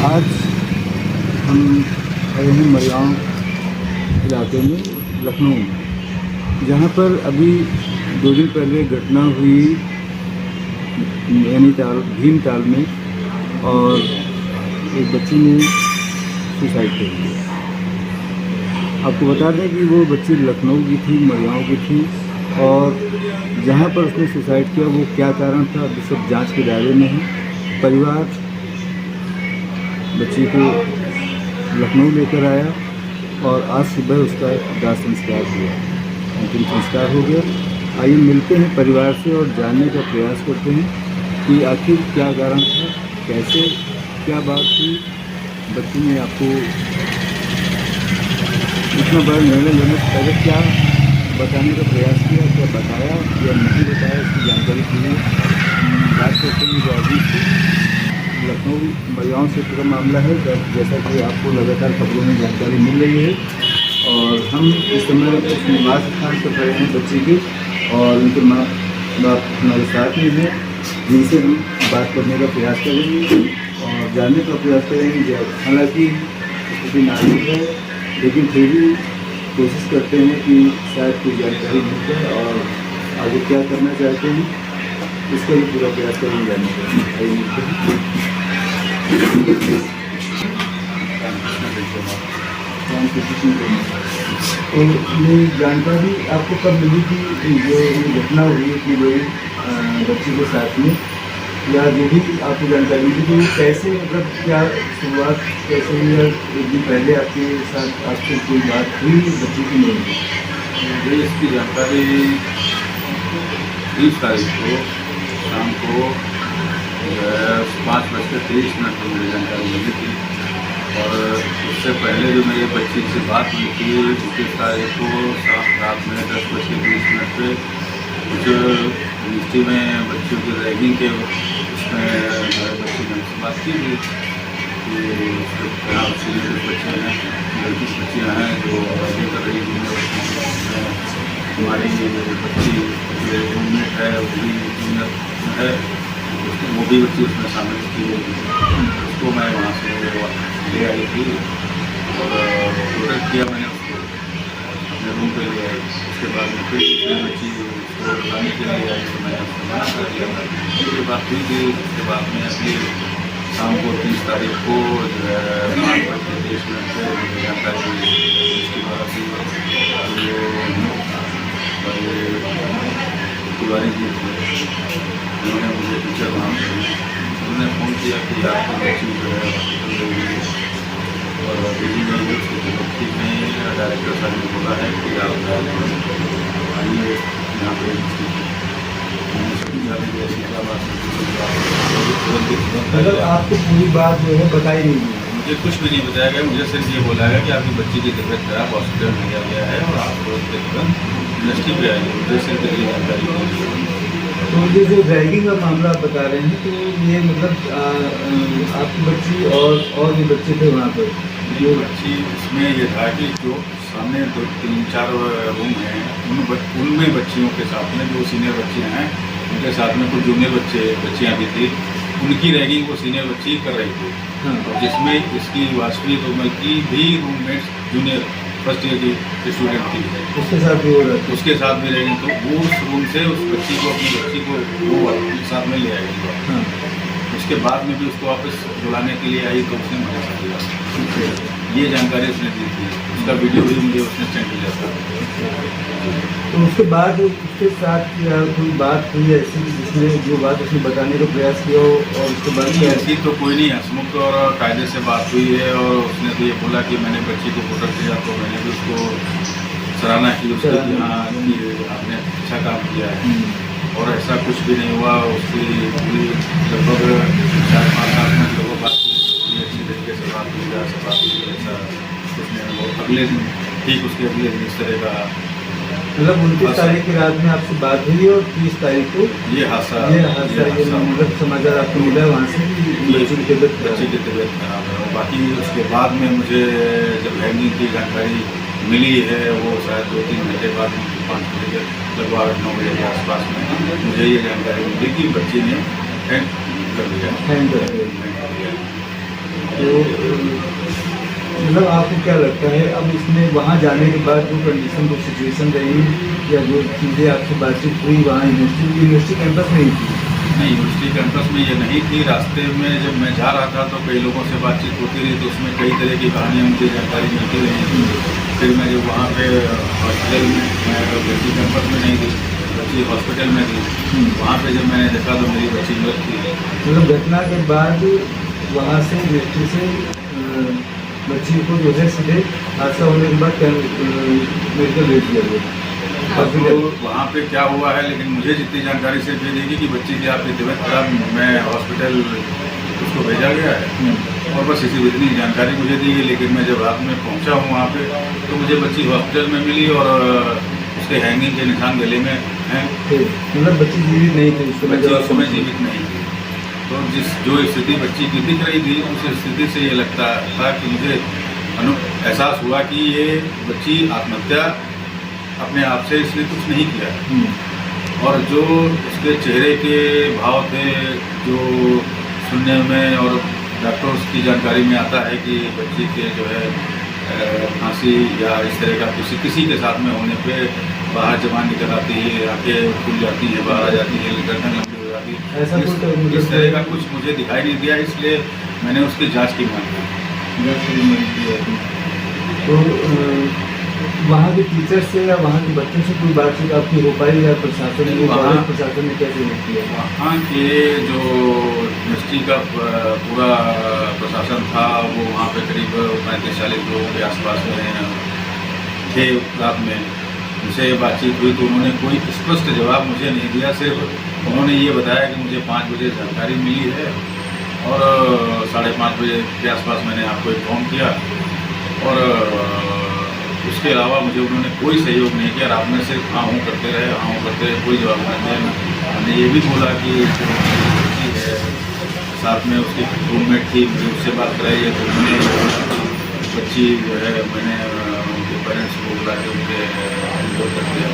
आज हम आए हैं मरियाव इलाके में, लखनऊ में, जहाँ पर अभी 2 दिन पहले घटना हुई नैनीताल भीमताल में, और एक बच्ची ने सुसाइड कर लिया। आपको बता दें कि वो बच्ची लखनऊ की थी, मरियाव की थी, और जहाँ पर उसने सुसाइड किया वो क्या कारण था अभी सब जांच के दायरे में है। परिवार बच्ची को लखनऊ लेकर आया और आज सुबह उसका दाह संस्कार हुआ, अंतिम संस्कार हो गया। आइए मिलते हैं परिवार से और जानने का प्रयास करते हैं कि आखिर क्या कारण था, कैसे क्या बात थी। बच्ची ने आपको इतना बड़ा निर्णय लेने से पहले क्या बताने का प्रयास किया, क्या बताया या नहीं बताया, इसकी जानकारी के लिए बात करते हैं। जो अभी लखनऊ मरियाव क्षेत्र का मामला है, जैसा कि आपको लगातार खबरों में जानकारी मिल रही है, और हम इस समय उस निवास स्थान पर खड़े हैं बच्ची के, और उनके माँ बाप हमारे साथ में हैं, जिनसे हम बात करने का प्रयास करेंगे और जानने का प्रयास करेंगे। हालांकि स्थिति नाजुक है, लेकिन फिर भी कोशिश करते हैं कि शायद कोई जानकारी मिल जाए और आगे क्या करना चाहते हैं इसका भी पूरा प्रयास करेंगे जानने का। तो ये जानकारी आपको कब मिली थी, जो घटना हुई इतनी बड़ी बच्ची के साथ में, या जो भी आपको जानकारी मिली तो कैसे, मतलब क्या शुरुआत कैसे हुई, या एक दिन पहले आपके साथ आपसे कोई बात हुई बच्ची की नहीं हुई? मुझे इसकी जानकारी 30 तारीख को शाम को 5:23 पर मुझे जानकारी मिली थी, और उससे पहले जो मेरी बच्ची से बात हुई थी उसके तारीख को रात में 10:20 पे कुछ यूनिवर्सिटी में बच्चों की रैगिंग के उसमें बच्ची ने मुझसे बात की थी कि उसके यहाँ कुछ बच्चे हैं, लड़की बच्चियाँ हैं जो रैगिंग कर रही थी। हमारी बच्ची जो रूममेट है वो भी जूनियर है, वो भी बच्ची उसमें शामिल की गई थी। उसको मैं वहाँ से ले आई थी और ऑर्डर किया मैंने, उसको अपने रूम पे ले आई। उसके बाद में फिर बच्ची उसको बुलाने के लिए आई तो मैंने उसको मना कर दिया। उसके बाद हुई थी, उसके बाद में अभी शाम को 30 तारीख को जो है 5:23 पे मुझे जानकारी हुई। उसके बाद तिवारी जी थे, उन्होंने मुझे टीचर वहाँ उन्होंने फ़ोन किया कि आपकी बच्ची जो है हॉस्पिटल गई है, और दिल्ली में उसकी बच्ची में डायरेक्टर साहब ने बोला है कि आप आइए यहाँ पे। मतलब आपको पूरी बात जो है बताई नहीं गई? मुझे कुछ भी नहीं बताया गया, मुझे सिर्फ ये बोला गया कि आपकी बच्ची की तबीयत खराब, हॉस्पिटल में लिया गया है और आप तुरंत यूनिवर्सिटी पे आइए। मुझे सिर्फ ये जानकारी मिली। तो ये जो रैगिंग का मामला आप बता रहे हैं, तो ये मतलब आपकी बच्ची और भी बच्चे थे वहाँ पर? जो बच्ची उसमें ये था कि जो सामने 2-3-4 रूम हैं उनमें बच्चियों के साथ में जो सीनियर बच्चियाँ हैं उनके साथ में कुछ जूनियर बच्चियाँ भी थी, उनकी रैगिंग वो सीनियर बच्ची कर रही थी। हाँ। और जिसमें इसकी वास्तविक कोमल की भी रूममेट्स जूनियर फर्स्ट ईयर की स्टूडेंट थी, उसके साथ भी हो रहा था? उसके साथ भी रैगिंग। तो वो उस रूम से उस बच्ची को अपनी बच्ची को वो अपने साथ में ले आएगी। हाँ। उसके बाद में भी उसको वापस बुलाने के लिए आई तो उसने मना कर दिया। ये जानकारी उसने दी थी, उसका वीडियो भी मुझे उसने सेंड किया था। तो उसके बाद उसके साथ कोई बात हुई ऐसी जिसमें जो बात उसने बताने का प्रयास किया हो, और उसके बाद नहीं ऐसी तो कोई नहीं, हंसमुख और कायदे से बात हुई है, और उसने तो ये बोला कि मैंने बच्ची को प्रोटेक्ट किया, तो मैंने भी उसको सराहना की उसकी कि हाँ कि आपने अच्छा काम किया है, और ऐसा कुछ भी नहीं हुआ। उसकी पूरी लगभग 4-5 मिनट लोगों बात की, अच्छी तरीके से बात हुई, से बात हुई, ऐसा कुछ नहीं हुआ। अगले दिन ठीक उसके अगले दिन इस तरह का मतलब 29 तारीख की रात में आपसे बात हुई और 30 तारीख को ये हादसा मतलब समाचार आपको मिला वहाँ से कि बच्ची की तबीयत खराब है। और बाकी उसके बाद में मुझे जब हैंगिंग की जानकारी मिली है वो शायद 2-3 घंटे बाद 5 बजे लगभग 8-9 बजे के आसपास में मुझे ये जानकारी मिली कि बच्ची ने हैंग कर दिया। तो मतलब आपको क्या लगता है अब इसमें वहाँ जाने के बाद जो कंडीशन जो सिचुएशन रही या जो चीज़ें आपसे बातचीत हुई वहाँ यूनिवर्सिटी कैंपस में ही थी? नहीं, यूनिवर्सिटी कैंपस में ये नहीं थी। रास्ते में जब मैं जा रहा था तो कई लोगों से बातचीत होती रही, तो उसमें कई तरह की कहानियाँ मुझे जानकारी मिलती रही। फिर मैं जब वहाँ पे हॉस्पिटल में, मैं यूनिवर्सिटी कैंपस में नहीं थी, बच्ची हॉस्पिटल में थी, वहाँ पे जब मैंने देखा तो मेरी बच्ची मृत थी। मतलब घटना के बाद वहाँ से यूनिवर्सिटी से बच्ची को जो है सीधे हादसा होने के बाद मेडिकल भेज दिया गया। अब वहाँ पे क्या हुआ है, लेकिन मुझे जितनी जानकारी से भेजेगी कि बच्ची की आपकी तबीयत खराब, मैं हॉस्पिटल उसको भेजा गया है और बस इतनी जानकारी मुझे दी है। लेकिन मैं जब रात में पहुँचा हूँ वहाँ पे तो मुझे बच्ची हॉस्पिटल में मिली और उसके हैंगिंग के निशान गले में हैं। मतलब बच्ची जीवित नहीं थी बच्ची उस समय जीवित नहीं थी। तो जो स्थिति बच्ची की दिख रही थी उस स्थिति से ये लगता था कि मुझे एहसास हुआ कि ये बच्ची आत्महत्या अपने आप से इसने कुछ नहीं किया। और जो उसके चेहरे के भाव थे, जो सुनने में और डॉक्टर्स की जानकारी में आता है कि बच्ची के जो है खांसी या इस तरह का किसी के साथ में होने पे बाहर जबान निकल आती है, आंखें खुल जाती है, बाहर आ जाती है, गर्दन लंबी हो जाती है, ऐसा कुछ इस तरह का कुछ मुझे दिखाई नहीं दिया। इसलिए मैंने उसकी जांच की मांग की। तो वहाँ के टीचर से या वहाँ के बच्चों से कोई बातचीत आपकी हो पाई या प्रशासन ने प्रशासन ने कैसे नहीं किया? वहाँ के जो यूनिवर्सिटी का पूरा प्रशासन था वो वहाँ पे करीब 35-40 लोगों के आसपास में थे। रात में उनसे बातचीत हुई तो उन्होंने कोई स्पष्ट जवाब मुझे नहीं दिया। सिर्फ उन्होंने ये बताया कि मुझे 5 बजे जानकारी मिली है और 5:30 बजे के आसपास मैंने आपको इन्फॉर्म किया और उसके अलावा मुझे उन्होंने कोई सहयोग नहीं किया। रात में सिर्फ हाँ हूँ करते रहे, कोई जवाब नहीं दिया। मैंने ये भी बोला कि जो बच्ची है साथ में उसकी रूममेट थी, मुझे उससे बात कराई है तो उन्होंने बोला कि बच्ची जो है मैंने उनके पेरेंट्स को बुला के उनके रिपोर्ट कर दिया।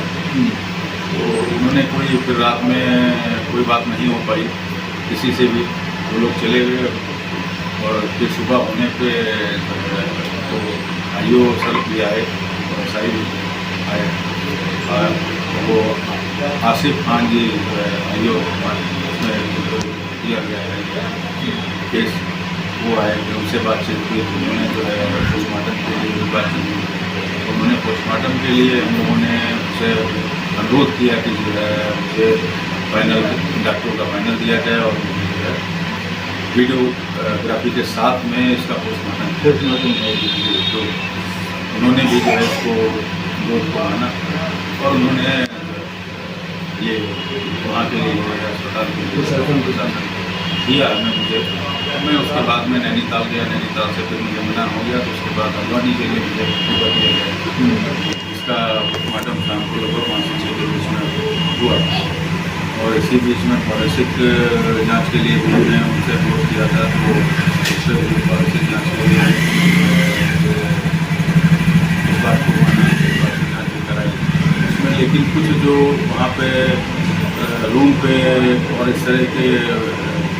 तो उन्होंने फिर रात में कोई बात नहीं हो पाई किसी से भी, वो लोग चले गए। और फिर सुबह होने पे तो आईओ सर भी आए और सारी आए, वो आसिफ खान जी आईओ उसमें जो किया गया है केस, वो आए, फिर उनसे बातचीत हुई तो उन्होंने जो है पोस्टमार्टम के लिए बातचीत हुई। उन्होंने पोस्टमार्टम के लिए हम लोगों ने उनसे अनुरोध किया कि जो है मुझे फाइनल डॉक्टरों का फाइनल दिया जाए और जो है वीडियोग्राफी के साथ में इसका पोस्टमार्टम तो उन्होंने भी जो है इसको अनुरोध को माना और उन्होंने ये वहाँ के लिए जो है अस्पताल के लिए प्रशासन दिया हमें मुझे। मैं उसके बाद में नैनीताल गया, नैनीताल से फिर मुझे मना हो गया तो उसके बाद हल्द्वानी के लिए मुझे खबर दिया गया। इसका पोस्टमार्टम शाम को लगभग 5 से 6 के बीच में हुआ और इसी बीच में फॉरेंसिक जांच के लिए भी हमने उनसे अनुरोध किया था तो उससे भी फॉरेंसिक जांच के लिए इस बात को माना, फॉरेंसिक जांच भी कराई उसमें। लेकिन कुछ जो वहाँ पे रूम पे और इस तरह के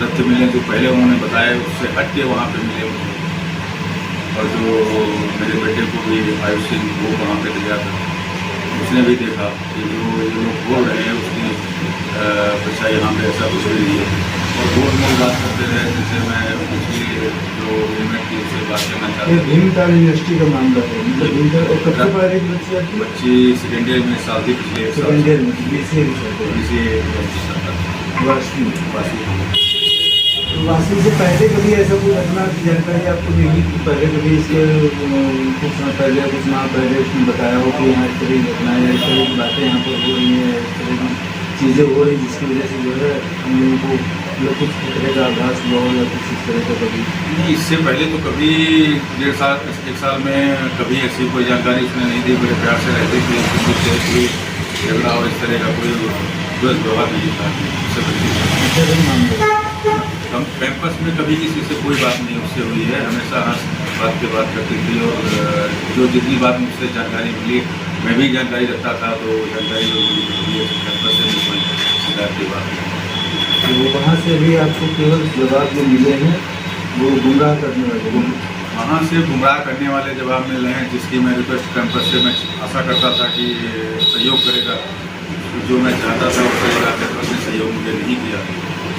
तथ्य मिले जो पहले उन्होंने बताया उससे हट के वहाँ पे मिले मुझे। और जो मेरे बेटे को भी आयुष सिंह वो वहाँ पे गया था, उसने भी देखा कि जो ये लोग बोल रहे हैं उसकी बच्चा यहाँ पे ऐसा कुछ नहीं है। और गोल मोल बात करते रहे जिससे मैं उसकी जो रूममेट थी उससे बात करना चाहता हूँ। भीमताल यूनिवर्सिटी का मामला है, मतलब भीमताल और कब से एक बच्ची आपकी? बच्ची सेकेंड ईयर में साल थी, पिछले सेकेंड ईयर में BCA वासी से पहले कभी ऐसा कोई घटना की जानकारी आपको मिली कि पहले कभी इसके कुछ समय पहले कुछ माह पहले उसने बताया हो कि यहाँ इस तरह की घटना है, इस तरह की बातें यहाँ पर हो रही हैं, इस तरह की चीज़ें हो रही जिसकी वजह से जो है हम लोगों को मतलब कुछ तरह का आभास हुआ हो या कुछ इस तरह का कभी? नहीं, इससे पहले तो कभी 1 साल में कभी ऐसी कोई जानकारी उसने नहीं दी। बड़े प्यार से रहते थे, किसी से कोई झगड़ा और इस तरह का कोई गलत व्यवहार नहीं था हम कैंपस में कभी किसी से कोई बात नहीं उससे हुई है। हमेशा हंस बात पे बात करती थी और जो जितनी बात मुझसे जानकारी मिली मैं भी जानकारी रखता था तो जानकारी कैंपस से भी कोई शिकायत की बात नहीं। तो वहाँ से भी आपको केवल जवाब जो मिले हैं वो गुमराह करने वाले वहाँ से गुमराह करने वाले जवाब मिल रहे हैं, जिसकी मैं रिक्वेस्ट कैंपस से मैं आशा करता था कि सहयोग करेगा। जो मैं चाहता था वो करेगा, कैंपस ने सहयोग मुझे नहीं किया।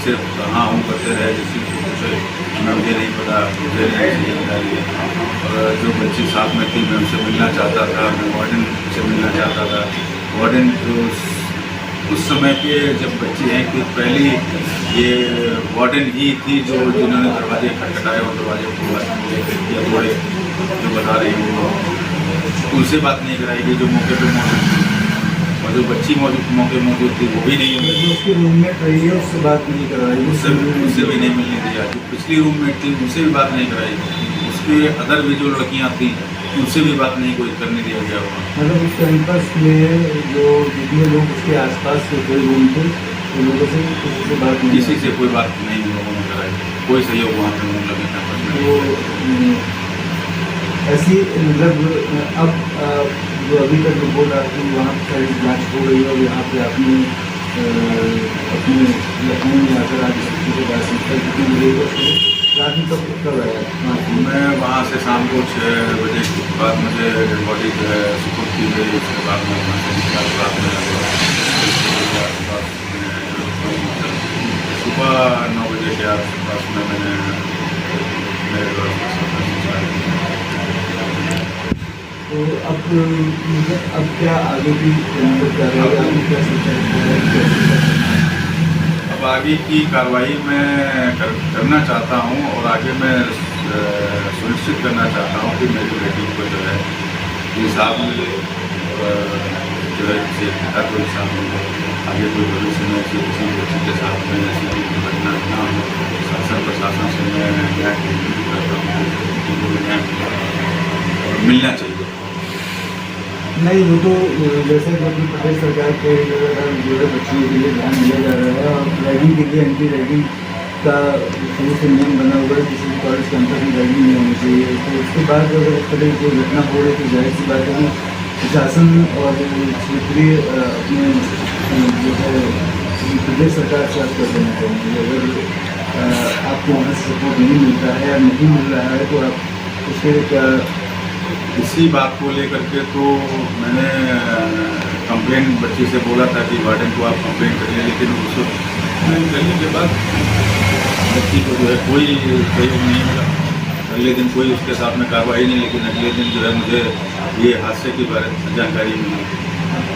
सिर्फ कहाँ हूँ करते रहे, जिसकी मैं मुझे नहीं पता, मुझे नहीं बताइए। और जो बच्ची साथ में थी मैं उनसे मिलना चाहता था, मैं वार्डन से मिलना चाहता था। वार्डन जो उस समय के जब बच्ची हैं कि पहली ये वार्डन ही थी जिन्होंने दरवाजे खटखटाए और दरवाजे को तोड़े, जो बता रही हूँ वो उनसे बात नहीं कराएगी जो मौके पे मौजूद थी, और जो बच्ची मौजूद थी वो भी नहीं है। जो उसकी रूममेट रही है उससे बात नहीं कराई, उससे भी नहीं मिलने दिया। जो पिछली रूममेट थी उनसे भी बात नहीं कराई। उसके अदर भी जो लड़कियाँ थी उनसे भी बात नहीं कोई करने दिया गया हुआ। मतलब उस कैंपस में जो जितने लोग उसके आसपास के थे रूम थे, उन लोगों से किसी से बात नहीं, किसी से कोई बात नहीं उन लोगों ने कराई, कोई सहयोग वहाँ पे नहीं लगे कैंपस में। वो ऐसी मतलब अब जो अभी तक रिपोर्ट आती है वहाँ पर सारी जाँच हो रही है और यहाँ पे आपने अपने लखनऊ में आकर आज स्थिति के बाद संस्था कितनी मिलेगी रात में कब आया? मैं वहाँ से शाम को 6 बजे के बाद मुझे डेड बॉडी जो है सुपुर्द की गई। उसके बाद मैं वहाँ से निकला। रात में सुबह 9 बजे के आसपास में मैंने मेरे तो अब क्या आगे की क्या अब आगे की कार्रवाई मैं करना चाहता हूँ और आगे मैं सुनिश्चित करना चाहता हूँ कि मेरी बेटी को जो है इंसाफ मिले और जो है किसी पिता को इंसाफ मिले। आगे कोई भविष्य में ऐसी किसी बच्ची के साथ में ऐसी कोई दुर्घटना ना हो। शासन प्रशासन से मैं न्याय की उम्मीद करता हूँ कि वो न्याय और मिलना चाहिए। नहीं, वो तो जैसे कि अपनी प्रदेश सरकार के जो है बच्चियों के लिए ध्यान दिया जा रहा है और रैगिंग के लिए एंटी रैगिंग का शुरू से नियम बना हुआ है, किसी भी कॉलेज कैंपस में रैगिंग नहीं होनी चाहिए। तो उसके बाद अगर इस तरह की घटना हो रही तो जाहिर सी बात है कि प्रशासन और क्षेत्रीय अपने जो है प्रदेश सरकार से आप कर देना चाहिए। अगर आपको वहाँ से सपोर्ट नहीं मिलता है या नहीं मिल रहा है तो आप उसके क्या इसी बात को लेकर के तो मैंने कंप्लेन बच्ची से बोला था कि वार्डन को आप कंप्लेन करिए, लेकिन उसको कंप्लेन करने के बाद बच्ची को जो है कोई सहयोग नहीं मिला। अगले दिन कोई उसके साथ में कार्रवाई नहीं, लेकिन अगले दिन जो है मुझे ये हादसे के बारे में जानकारी मिली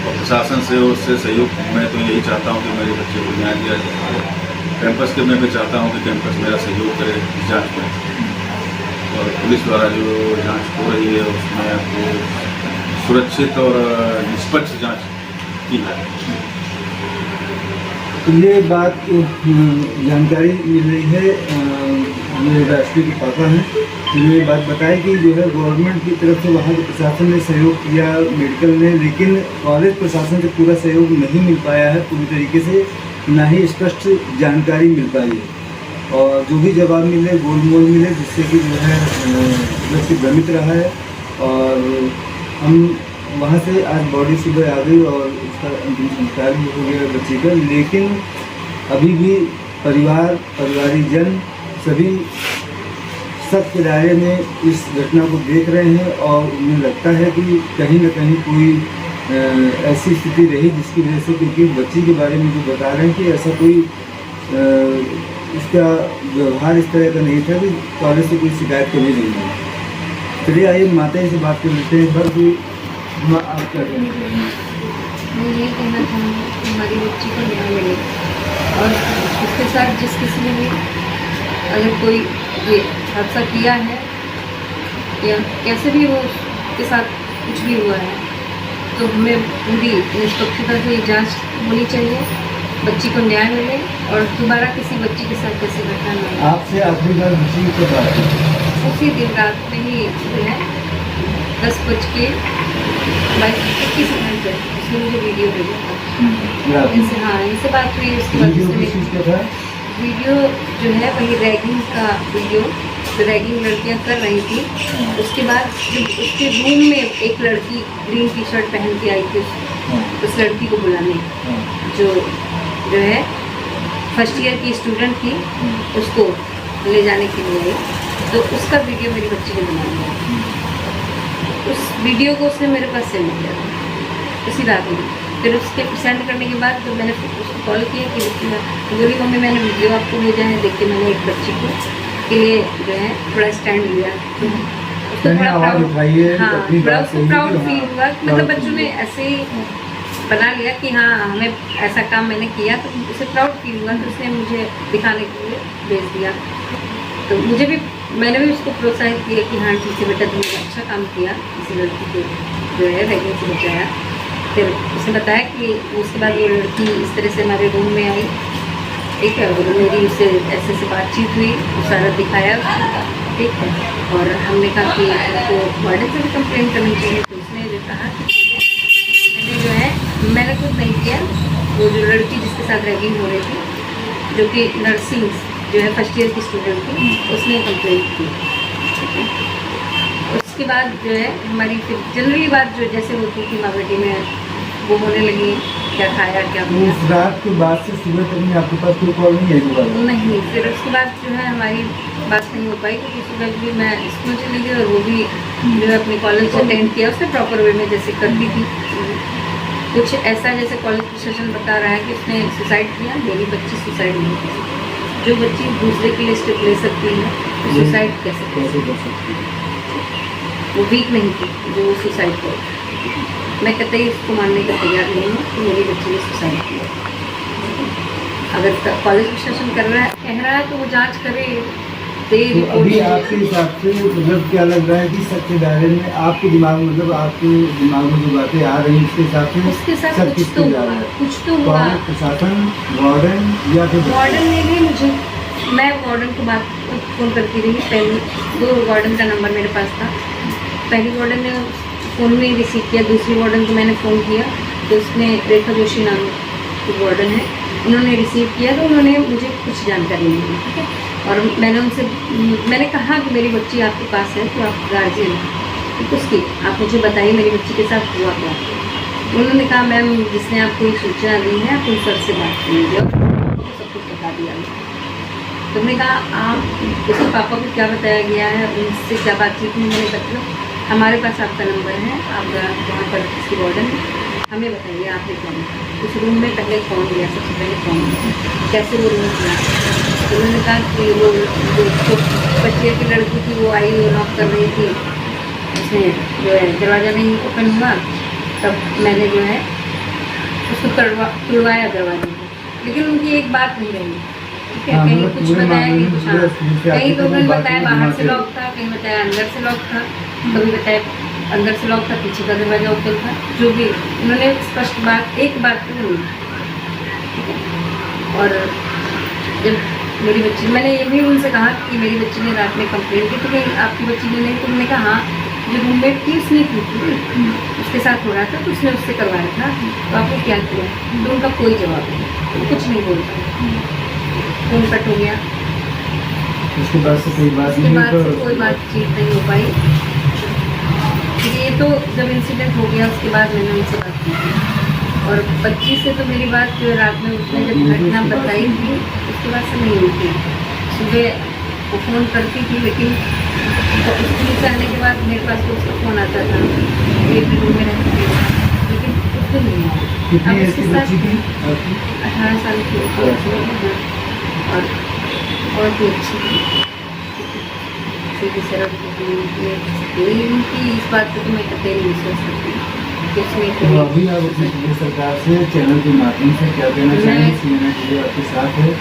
और प्रशासन से उससे सहयोग मैं तो यही चाहता हूँ कि मेरे बच्चे को न्याय दिया जाए। कैंपस के मैं भी चाहता हूँ कि कैंपस मेरा सहयोग करे जाँच में, और पुलिस द्वारा जो जांच हो रही है उसमें वो सुरक्षित और निष्पक्ष जांच की जाए। तो ये बात जानकारी मिल रही है मेरे राष्ट्रीय के पापा हैं, तो ये बात बताई कि जो है गवर्नमेंट की तरफ से वहाँ के प्रशासन ने सहयोग किया मेडिकल ने, लेकिन कॉलेज प्रशासन से पूरा सहयोग नहीं मिल पाया है पूरी तरीके से, ना ही स्पष्ट जानकारी मिल पाई है और जो भी जवाब मिले गोलमोल मिले, जिससे कि जो है व्यक्ति भ्रमित रहा है। और हम वहाँ से आज बॉडी सुबह आ गई और उसका अंतिम संस्कार भी हो गया बच्ची का, लेकिन अभी भी परिवारीजन सभी शक के दायरे में इस घटना को देख रहे हैं और उन्हें लगता है कि कहीं न कहीं कोई ऐसी स्थिति रही जिसकी वजह से, क्योंकि बच्ची के बारे में जो बता रहे हैं कि ऐसा कोई इसका व्यवहार इस तरह का नहीं था कि कॉलेज से कोई शिकायत कभी नहीं हुई। चलिए आइए माता जी से बात कर लेते हैं। पर भी आप क्या कहना चाहेंगे? मैं ये कहना चाहूँगी कि हमारी बच्ची को न्याय मिले और उसके साथ जिस किसी ने भी अगर कोई ये हादसा किया है या कैसे भी वो उसके साथ कुछ भी हुआ है तो हमें पूरी निष्पक्षता से जांच होनी चाहिए, बच्ची को न्याय मिले और दोबारा किसी बच्ची के साथ कैसे घटना न हो। आपसे आखिरी बार बच्ची की बात है उसी दिन रात में ही जो है 10:21 पर उसने मुझे वीडियो भेजा था। इनसे हाँ इनसे बात हुई, उसके बाद वीडियो जो है वही रैगिंग का वीडियो, तो रैगिंग लड़कियां कर रही थी। उसके बाद जब उसके रूम में एक लड़की ग्रीन टी शर्ट पहन के आई थी उस लड़की को बुलाने, जो है फर्स्ट ईयर की स्टूडेंट थी, उसको ले जाने के लिए आई। तो उसका वीडियो मेरी बच्ची ने बना लिया। उस वीडियो को उसने मेरे पास सेंड किया उसी रात में। फिर उसके सेंड करने के बाद जब मैंने उसको कॉल किया कि तो बोली मम्मी मैंने वीडियो आपको भेजा है, देख के मैंने एक बच्ची को के लिए जो है थोड़ा स्टैंड लिया। उसको मैंने थोड़ा आवाज़ प्राउड, उठाई है, हाँ अपनी थोड़ा बात उसको कही प्राउड कि फील हाँ, हुआ कि मतलब बच्चों ने ऐसे ही बना लिया कि हाँ हमें ऐसा काम मैंने किया, तो उसे प्राउड फील हुआ। तो उसने मुझे दिखाने के लिए भेज दिया। तो मुझे भी, मैंने भी उसको प्रोत्साहित किया कि हाँ ठीक है बेटा तुमने अच्छा काम किया, किसी लड़की को जो है रैगिंग से बचाया। फिर उसने बताया कि उसके बाद वो लड़की इस तरह से हमारे रूम में आई, ठीक है, और मेरी उससे ऐसे से बातचीत हुई, सारा दिखाया, ठीक है। और हमने कहा कि आपको वार्डन से भी कंप्लेंट करनी चाहिए। तो उसने जो कहा कि मैंने जो है, मैंने खुद नहीं किया, वो जो लड़की जिसके साथ रैगिंग हो रही थी जो कि नर्सिंग जो है फर्स्ट ईयर की स्टूडेंट थी, उसने कंप्लेंट की। उसके बाद जो है हमारी फिर जनरली बात जो जैसे होती थी माँ बेटी में वो होने लगी, क्या खाया क्या पिया। उस रात के बाद से सुबह तक में आपके पास कोई कॉल नहीं है दोबारा? नहीं, फिर उसके बाद जो है हमारी बात नहीं हो पाई, क्योंकि सुबह भी मैं स्कूल चली गई और वो भी जो है अपने कॉलेज अटेंड किया उसने प्रॉपर वे में जैसे करती थी। कुछ ऐसा जैसे कॉलेज प्रशासन बता रहा है कि उसने सुसाइड किया, मेरी बच्ची सुसाइड नहीं की। जो बच्ची दूसरे के लिए स्टेप ले सकती है वो सुसाइड कैसे कर सकती है? वो वीक नहीं थी जो सुसाइड कर। मैं कतई इसको मानने का तैयार नहीं हूँ कि मेरी बच्ची ने सुसाइड किया। अगर कॉलेज प्रशासन कर रहा है, कह रहा है, तो वो जांच करे, दे तो रिपोर्ट। अभी आपके हिसाब से मतलब क्या लग रहा है कि सच के दायरे में आपके दिमाग में, मतलब आपके दिमाग में जो बातें आ रही हैं उसके हिसाब से उसके साथ सब कुछ किसके तो जा हुआ, रहा है? कुछ तो हुआ। कौन? प्रशासन, वार्डन या फिर वार्डन ने भी मुझे, मैं वार्डन को बात फ़ोन करती रही। पहले 2 वार्डन का नंबर मेरे पास था। पहली वार्डन ने फ़ोन में रिसीव किया, दूसरी वार्डन को मैंने फ़ोन किया तो उसने, रेखा जोशी नाम की वार्डन है, उन्होंने रिसीव किया। तो उन्होंने मुझे कुछ जानकारी नहीं दी, ठीक है। और मैंने कहा कि मेरी बच्ची आपके पास है तो आप गार्जियन हैं, तो उसकी आप मुझे बताइए मेरी बच्ची के साथ हुआ क्या। उन्होंने कहा मैम जिसने आपको ये सूचना दी है आप उन सर से बात कीजिए, और सब कुछ बता दिया। तो मैंने कहा आप उसके पापा को क्या बताया गया है, उनसे क्या बातचीत हुई? मैंने बताया हमारे पास आपका नंबर है, आप जहाँ पर इसकी वार्डन है हमें बताइए आपने कौन उस रूम में पहले कौन गया, सबसे पहले कौन गया, कैसे वो रूम किया। तो उन्होंने कहा कि वो जो बच्चे की लड़की थी वो आई, वो नॉक कर रही थी, उसने जो है दरवाज़ा नहीं ओपन हुआ, तब मैंने जो है उसको तुड़वाया दरवाजे को। लेकिन उनकी एक बात नहीं रही, ठीक है। कहीं कुछ बताया, कहीं कुछ, हाँ, कहीं लोगों ने बताया बाहर से लॉक था, कहीं बताया अंदर से लॉक था, कभी बताया अंदर से लॉक था, पीछे का दरवाजा ओपन था। जो भी उन्होंने स्पष्ट बात, एक बात तो नहीं, ठीक है। और जब मेरी बच्ची, मैंने ये भी उनसे कहा कि मेरी बच्ची ने रात में कंप्लेंट की, तो कहीं आपकी बच्ची ने नहीं? तो उन्होंने कहा हाँ जो रूममेट थी उसने की थी, उसके साथ हो रहा था तो उसने उससे करवाया था, तो आपको क्या किया? तो उनका कोई जवाब नहीं, वो कुछ नहीं बोलता, फोन कट हो गया। उसके बाद से कोई बात उसके नहीं बाद से हुई? कोई बातचीत नहीं हो पाई। ये तो जब इंसिडेंट हो गया उसके बाद मैंने उनसे बात की थी, और 25 से तो मेरी बात जो रात में उसने जब घटना बताई थी उसके बाद से नहीं हुई थी। सुबह वो फ़ोन करती थी, लेकिन स्कूल से आने के बाद मेरे पास तो उसका फ़ोन आता था, ये भी रूम में रहती थी, लेकिन उस दिन नहीं आया। कितनी अब एज उसके की साथ बच्ची थी आपकी? 18 साल की होती, और भी अच्छी थी, सीधी सरल थी। उनकी इस बात पर तो मैं कतई नहीं सोच सकती कि उसमें तो कोई, अभी आप अपनी प्रदेश सरकार से चैनल के माध्यम से क्या कहना चाहेंगे? सीएनए टीवी आपके साथ है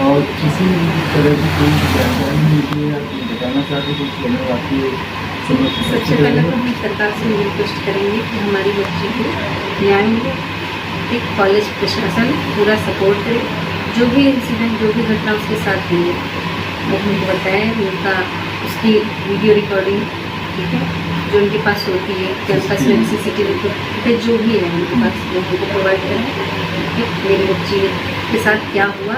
और किसी तरह की कोई जानकारी नहीं है, आप बताना चाहते तो चैनल आपकी समझ सबसे पहले तो हम सरकार से रिक्वेस्ट करेंगे कि हमारी बच्ची को न्याय मिले, एक कॉलेज प्रशासन पूरा सपोर्ट करे, जो भी इंसिडेंट, जो भी घटना उसके साथ हुई है वो हमको बताएं, उनका उसकी वीडियो रिकॉर्डिंग, ठीक है, जो उनके पास होती है कैंपस में CCTV फुटेज जो भी है उनके पास वो हमको प्रोवाइड करें कि मेरी बच्ची के साथ क्या हुआ,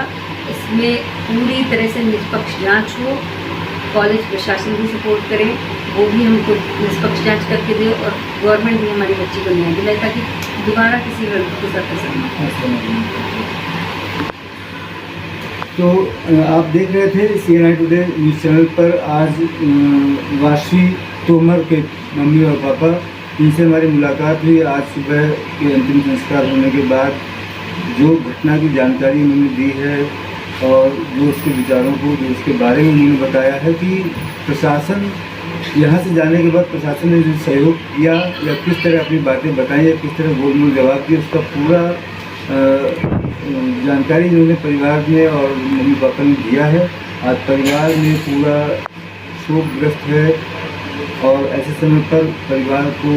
इसमें पूरी तरह से निष्पक्ष जांच हो। कॉलेज प्रशासन भी सपोर्ट करे, वो भी हमको निष्पक्ष जांच करके दे, और गवर्नमेंट भी हमारी बच्ची को न्याय दिलाए ताकि दोबारा किसी लड़की के साथ ऐसा ना हो। तो आप देख रहे थे CNN टुडे न्यूज़ चैनल पर आज वाशी तोमर के मम्मी और पापा, इनसे हमारी मुलाकात हुई आज सुबह के अंतिम संस्कार होने के बाद। जो घटना की जानकारी उन्होंने दी है और जो उसके विचारों को, जो उसके बारे में उन्होंने बताया है कि प्रशासन यहाँ से जाने के बाद प्रशासन ने जो सहयोग किया या किस तरह अपनी बातें बताई या किस तरह गोल मोल जवाब दिए, उसका पूरा जानकारी इन्होंने परिवार ने और मम्मी पापा ने दिया है। आज परिवार में पूरा शोकग्रस्त है और ऐसे समय पर परिवार को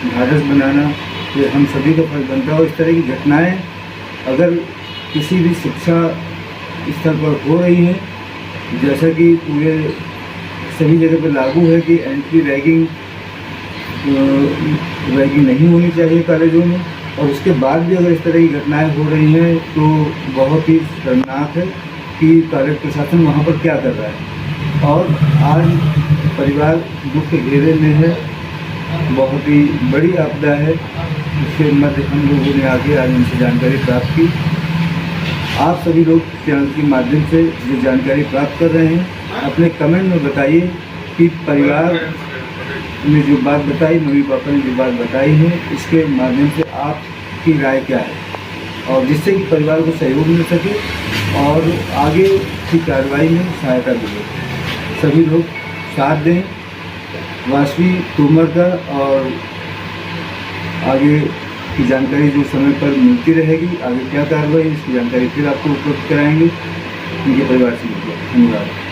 ढाढ़स बनाना ये हम सभी का फर्ज बनता है। और इस तरह की घटनाएं अगर किसी भी शिक्षा स्तर पर हो रही हैं, जैसा कि पूरे सभी जगह पर लागू है कि एंटी रैगिंग नहीं होनी चाहिए कॉलेजों में, और उसके बाद भी अगर इस तरह की घटनाएं हो रही हैं तो बहुत ही शर्मनाक है कि कॉलेज प्रशासन वहाँ पर क्या कर रहा है। और आज परिवार दुख के घेरे में है, बहुत ही बड़ी आपदा है। उसके मध्य हम लोगों ने आगे आज उनसे जानकारी प्राप्त की। आप सभी लोग चैनल के माध्यम से जो जानकारी प्राप्त कर रहे हैं, अपने कमेंट में बताइए कि परिवार ने जो बात बताई, मम्मी पापा ने जो बात बताई है, इसके माध्यम से आपकी राय क्या है, और जिससे कि परिवार को सहयोग मिल सके और आगे की कार्रवाई में सहायता मिले। सभी लोग साथ दें वाशी तोमर का, और आगे की जानकारी जो समय पर मिलती रहेगी, आगे क्या कार्रवाई इसकी जानकारी फिर आपको उपलब्ध कराएंगे। उनके परिवार से धन्यवाद।